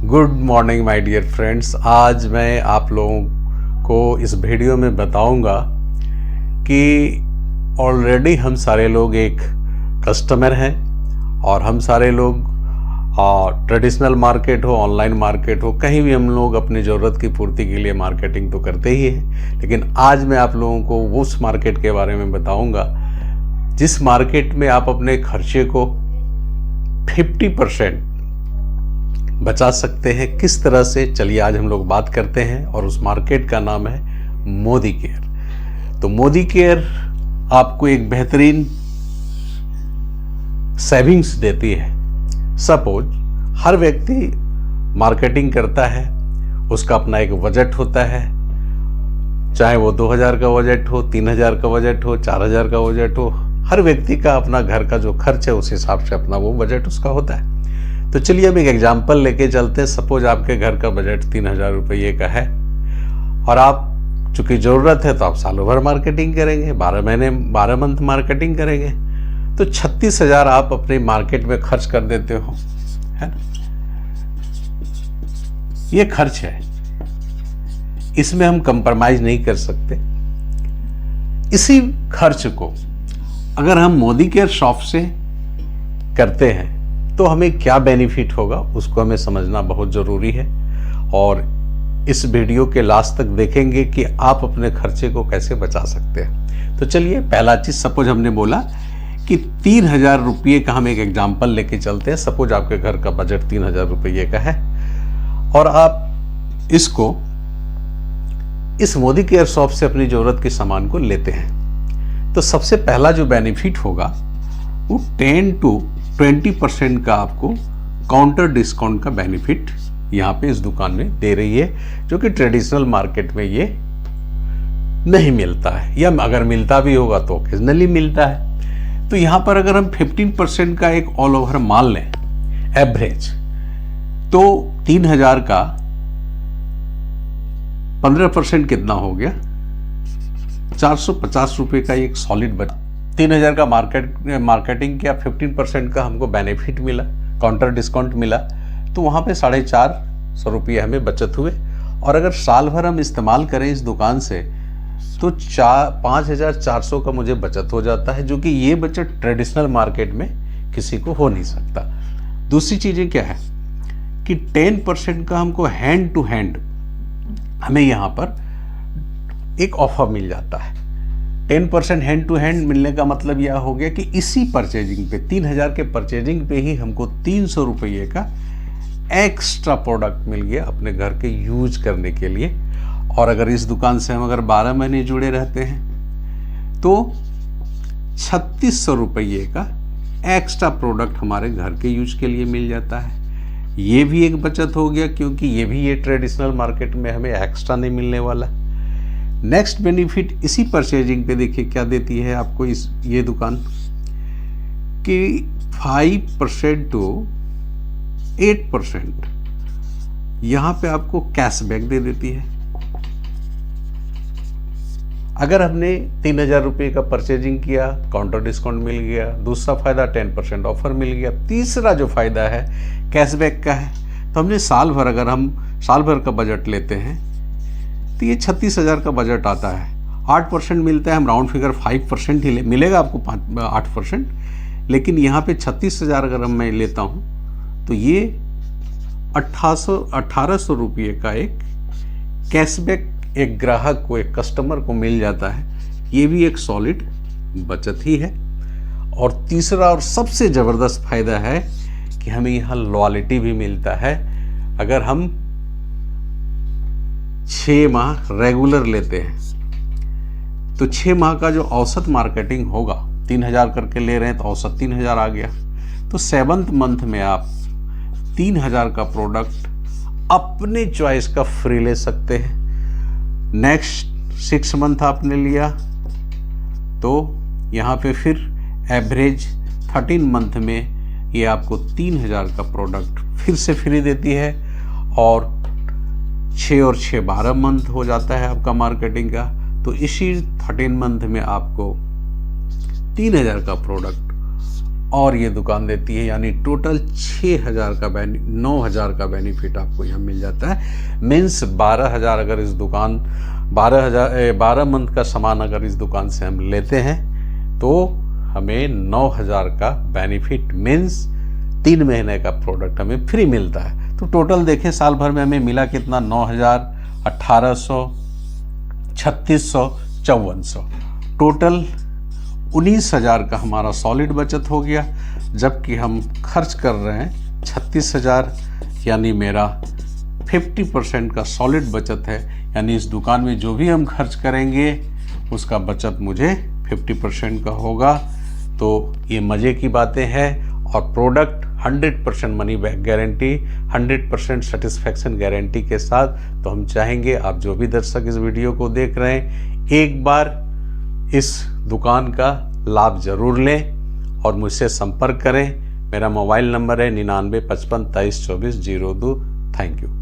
Good morning my dear friends. आज मैं आप लोगों को इस वीडियो में बताऊंगा कि ऑलरेडी हम सारे लोग एक कस्टमर हैं और हम सारे लोग ट्रेडिशनल मार्केट हो, ऑनलाइन मार्केट हो, कहीं भी हम लोग अपनी ज़रूरत की पूर्ति के लिए मार्केटिंग तो करते ही हैं। लेकिन आज मैं आप लोगों को उस मार्केट के बारे में बताऊंगा जिस मार्केट में आप अपने खर्चे को 50% बचा सकते हैं। किस तरह से, चलिए आज हम लोग बात करते हैं। और उस मार्केट का नाम है मोदी केयर। तो मोदी केयर आपको एक बेहतरीन सेविंग्स देती है। सपोज हर व्यक्ति मार्केटिंग करता है, उसका अपना एक बजट होता है, चाहे वो 2000 का बजट हो, 3000 का बजट हो, 4000 का बजट हो। हर व्यक्ति का अपना घर का जो खर्च है उस हिसाब से अपना वो बजट उसका होता है। तो चलिए हम एक एग्जाम्पल लेके चलते हैं। सपोज आपके घर का बजट 3000 रुपये का है और आप चूंकि ज़रूरत है तो आप सालों भर मार्केटिंग करेंगे, 12 मंथ मार्केटिंग करेंगे, तो 36,000 आप अपने मार्केट में खर्च कर देते हो, है ना। ये खर्च है, इसमें हम कंप्रोमाइज नहीं कर सकते। इसी खर्च को अगर हम मोदी केयर शॉप से करते हैं तो हमें क्या बेनिफिट होगा उसको हमें समझना बहुत ज़रूरी है। और इस वीडियो के लास्ट तक देखेंगे कि आप अपने खर्चे को कैसे बचा सकते हैं। तो चलिए पहला चीज़, सपोज हमने बोला कि 3000 रुपये का हम एक एग्जाम्पल लेके चलते हैं। सपोज आपके घर का बजट 3000 रुपये का है और आप इसको इस मोदी केयर शॉप से अपनी ज़रूरत के सामान को लेते हैं। तो सबसे पहला जो बेनिफिट होगा वो 10 to 20% का आपको काउंटर डिस्काउंट का बेनिफिट यहाँ पे इस दुकान में दे रही है, जो कि ट्रेडिशनल मार्केट में ये नहीं मिलता है, या अगर मिलता भी होगा तो ओकेजनली मिलता है। तो यहाँ पर अगर हम 15% का एक ऑल ओवर माल लें एवरेज, तो 3000 का 15% कितना हो गया, 450 रुपये का एक सॉलिड बचा। 3000 का मार्केटिंग किया, 15% का हमको बेनिफिट मिला, काउंटर डिस्काउंट मिला, तो वहाँ पे 450 रुपये हमें बचत हुए। और अगर साल भर हम इस्तेमाल करें इस दुकान से तो 5400 का मुझे बचत हो जाता है, जो कि ये बचत ट्रेडिशनल मार्केट में किसी को हो नहीं सकता। दूसरी चीज़ें क्या है कि 10% का हमको हैंड टू हैंड हमें यहाँ पर एक ऑफर मिल जाता है। 10% हैंड टू हैंड मिलने का मतलब यह हो गया कि इसी परचेजिंग पे 3000 के परचेजिंग पे ही हमको 300 रुपये का एक्स्ट्रा प्रोडक्ट मिल गया अपने घर के यूज करने के लिए। और अगर इस दुकान से हम अगर 12 महीने जुड़े रहते हैं तो 3600 रुपये का एक्स्ट्रा प्रोडक्ट हमारे घर के यूज के लिए मिल जाता है। ये भी एक बचत हो गया, क्योंकि ये ट्रेडिशनल मार्केट में हमें एक्स्ट्रा नहीं मिलने वाला। नेक्स्ट बेनिफिट इसी परचेजिंग पे देखिए क्या देती है आपको ये दुकान कि 5% to 8% यहाँ पे आपको कैशबैक दे देती है। अगर हमने 3000 रुपये का परचेजिंग किया, काउंटर डिस्काउंट मिल गया, दूसरा फायदा 10% ऑफर मिल गया, तीसरा जो फायदा है कैशबैक का है। तो हमने अगर हम साल भर का बजट लेते हैं तो ये 36,000 का बजट आता है। 8% मिलता है, हम राउंड फिगर 5% ही मिलेगा आपको 8%, लेकिन यहाँ पे 36,000 अगर मैं लेता हूँ तो ये 1800 रुपये का एक कैशबैक एक ग्राहक को, एक कस्टमर को मिल जाता है। ये भी एक सॉलिड बचत ही है। और तीसरा और सबसे ज़बरदस्त फायदा है कि हमें यहाँ लॉयल्टी भी मिलता है। अगर हम 6 माह रेगुलर लेते हैं तो 6 माह का जो औसत मार्केटिंग होगा, 3000 करके ले रहे हैं तो औसत 3000 आ गया। तो 7th मंथ में आप 3000 का प्रोडक्ट अपने चॉइस का फ्री ले सकते हैं। नेक्स्ट 6 मंथ आपने लिया तो यहाँ पे फिर एवरेज 13 मंथ में ये आपको 3000 का प्रोडक्ट फिर से फ्री देती है। और 6 और 6 12 मंथ हो जाता है आपका मार्केटिंग का। तो इसी 13 मंथ में आपको 3000 का प्रोडक्ट और ये दुकान देती है, यानी टोटल 6,000 का 9,000 का बेनिफिट आपको यहाँ मिल जाता है। मीन्स 12,000 अगर इस दुकान 12 मंथ का सामान अगर इस दुकान से हम लेते हैं तो हमें 9,000 का बेनिफिट मीन्स 3 महीने का प्रोडक्ट हमें फ्री मिलता है। तो टोटल देखें साल भर में हमें मिला कितना, 9,000, 1,800, 3,600, 5,400, टोटल 19,000 का हमारा सॉलिड बचत हो गया। जबकि हम खर्च कर रहे हैं 36,000, यानी मेरा 50% का सॉलिड बचत है। यानी इस दुकान में जो भी हम खर्च करेंगे उसका बचत मुझे 50% का होगा। तो ये मज़े की बातें हैं। और product 100% money back guarantee, 100% satisfaction guarantee के साथ। तो हम चाहेंगे आप जो भी दर्शक इस वीडियो को देख रहे हैं एक बार इस दुकान का लाभ ज़रूर लें और मुझसे संपर्क करें। मेरा मोबाइल नंबर है 9955232402। Thank you.